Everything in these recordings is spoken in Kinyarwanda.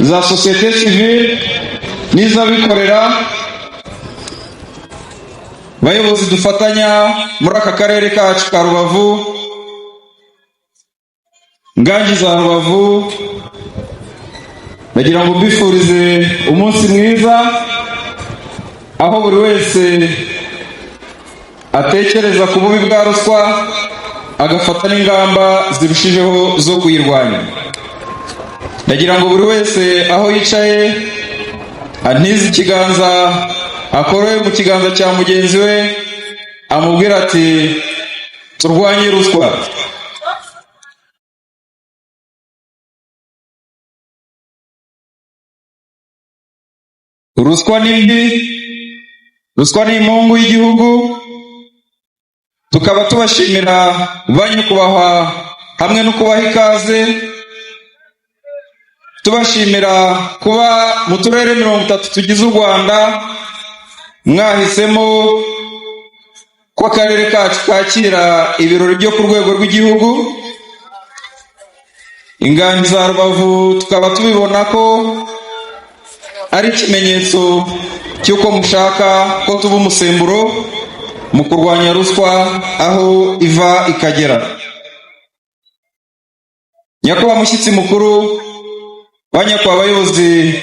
za societe civile n'iz'abikorera, bayobozi dufatanya muri aka karere kacu ka Rubavu, Nganji za Rubavu, bagira ngo mbifurize umunsi mwiza, aho buri wese atekereza ku bubi bwa ruswa agafata n'ingamba zirushijeho zo kuyirwanya. Ndagira ngo buri wese aho yicaye antize ikiganza, akoroye mu kiganza cya mugenzi we, amubwira ati turwanye ruswa. Ruswa ni mbi, ruswa ni imungu y'igihugu. Tukaba tubashimira banyakubahwa hamwe no kubaha ikaze, tubashimira kuba mu turere 30 tugize u Rwanda mwahisemo ko akarere kacu kakira ibirori byo ku rwego rw'igihugu. Inganji za Rubavu tukaba tubibona ko ari ikimenyetso cy'uko mushaka ko tuba umusemburo mu kurwanya ruswa aho iva ikagera. Nyakubahwa mushyitsi mukuru, banyakubahwa abayobozi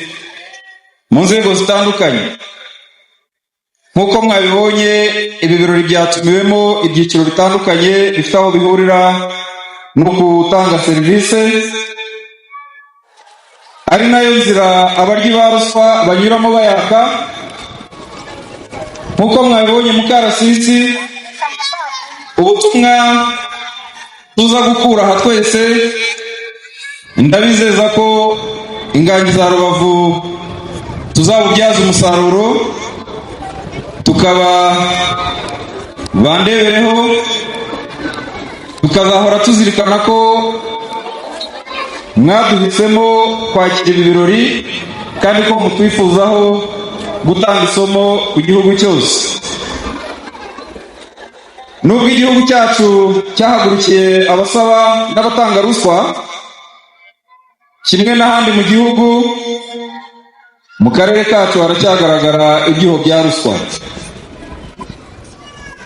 mu nzego zitandukanye, nk'uko mwabibonye ibi birori byatumiwemo ibyiciro bitandukanye bifite aho bihurira no gutanga serivisi, ari nayo nzira abaryi ba ruswa banyuramo bayaka. Nk'uko mwabibonye mu Karasisi, ubutumwa tuza gukura aha twese, ndabizeza ko Inganji za Rubavu tuzabubyaza umusaruro, tukaba bandebereho, tukazahora tuzirikana ko mwaduhisemo kwakira ibi birori kandi ko mutwifuzaho gutanga isomo ku gihugu cyose. Nubwo igihugu cyacu cyahagurukiye abasaba n'abatanga ruswa, kimwe n'ahandi mu gihugu, mu karere kacu haracyagaragara ibyuho bya ruswa.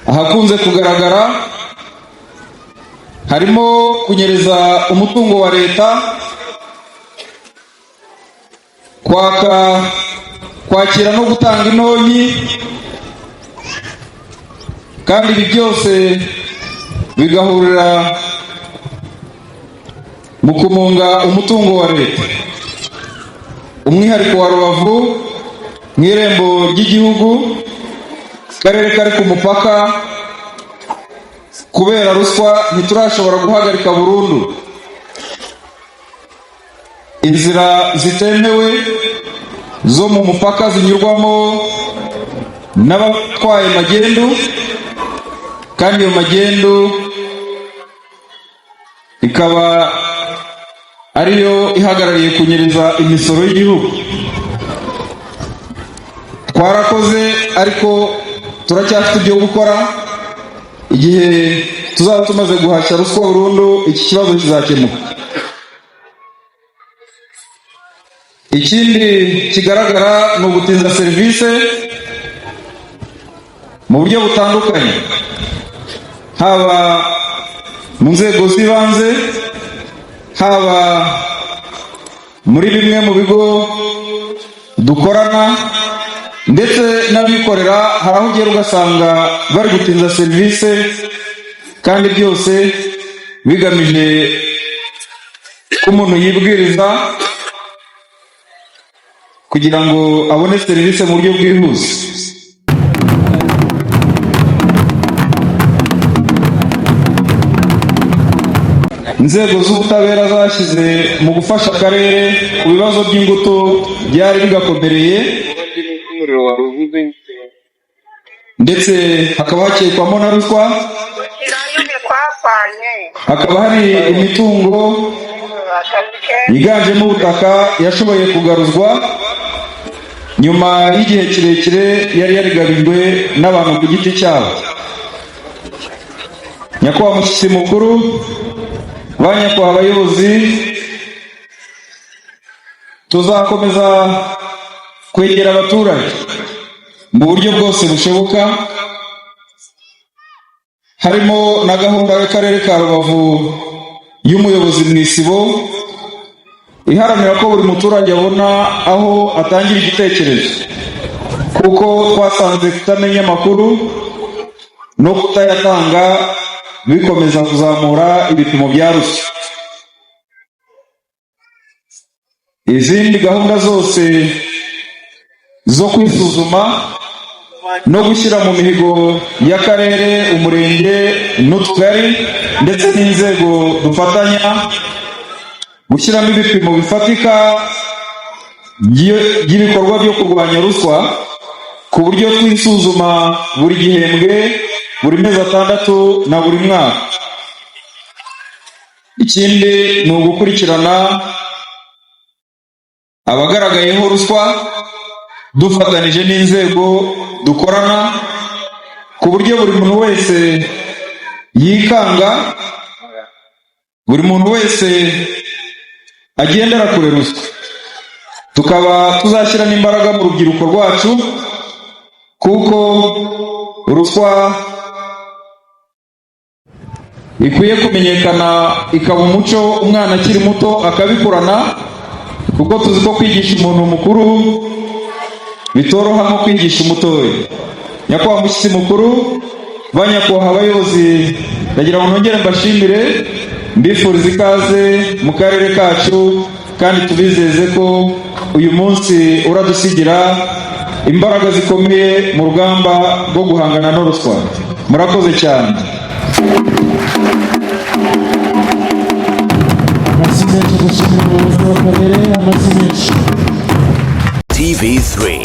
Ahakunze kugaragara harimo kunyereza umutungo wa leta, kwakira no gutanga intonyi, kandi ibi byose bigahurira mu kumunga umutungo wa leta. Umwihariko wa Rubavu mu irembo ry'igihugu, karere kari ku mupaka, kubera ruswa ntiturashobora guhagarika burundu inzira zitemewe zo mu mupaka zinyurwamo n'abatwaye magendu, kandi iyo magendu ikaba ariyo ihagarariye kunyereza imisoro y'igihugu. Twarakoze ariko turacyafite ibyo gukora. Igihe tuzaba tumaze guhashya ruswa burundu, iki kibazo kizakemuka. Ikindi kigaragara ni ugutinza serivisi mu buryo butandukanye, haba mu nzego z'ibanze, haba muri bimwe mu bigo dukorana, ndetse n'abikorera. Hari aho ugera ugasanga bari gutinza serivisi, kandi byose bigamije ko umuntu yibwiriza kugira ngo abone serivisi mu buryo bwihuse. Inzego z'ubutabera zashyize mu gufasha akarere ku bibazo by'ingutu byari bigakomereye, ndetse hakaba hakekwamo na ruswa. Hakaba hari imitungo yiganjemo ubutaka yashoboye kugaruzwa nyuma y'igihe kirekire yari yarigabijwe n'abantu ku giti cyabo. Nyakubahwa mushyitsi mukuru, banyakubahwa abayobozi, tuzakomeza kwegera abaturage mu buryo bwose bushoboka, harimo na gahunda y'Akarere ka Rubavu y'umuyobozi mu isibo iharanira ko buri muturage abona aho atangira igitekerezo, kuko twasanze kutamenya amakuru no kutayatanga bikomeza kuzamura ibipimo bya ruswa. Izindi gahunda zose zo kwisuzuma no gushyira mu mihigo y'akarere, umurenge n'utugari ndetse n'inzego dufatanya, gushyiramo ibipimo bifatika by'ibikorwa byo kurwanya ruswa ku buryo twisuzuma buri gihembwe, buri mezi 6 na buri mwaka. Ikindi ni ugukurikirana abagaragayeho ruswa dufatanije n'inzego dukorana, ku buryo buri muntu wese yikanga, buri muntu wese agendera kure ruswa. Tukaba tuzashyira n'imbaraga mu rubyiruko rwacu, kuko ruswa ikwiye kumenyekana, ikaba umuco umwana akiri muto akabikurana, kuko tuzi ko kwigisha umuntu mukuru bitoroha nko kwigisha umutoya. Nyakubahwa mushyitsi mukuru, banyakubahwa abayobozi, ndagira ngo nongere mbashimire, mbifuriza ikaze mu karere kacu, kandi tubizeze ko uyu munsi uradusigira imbaraga zikomeye mu rugamba rwo guhangana no ruswa. Murakoze cyane. TV3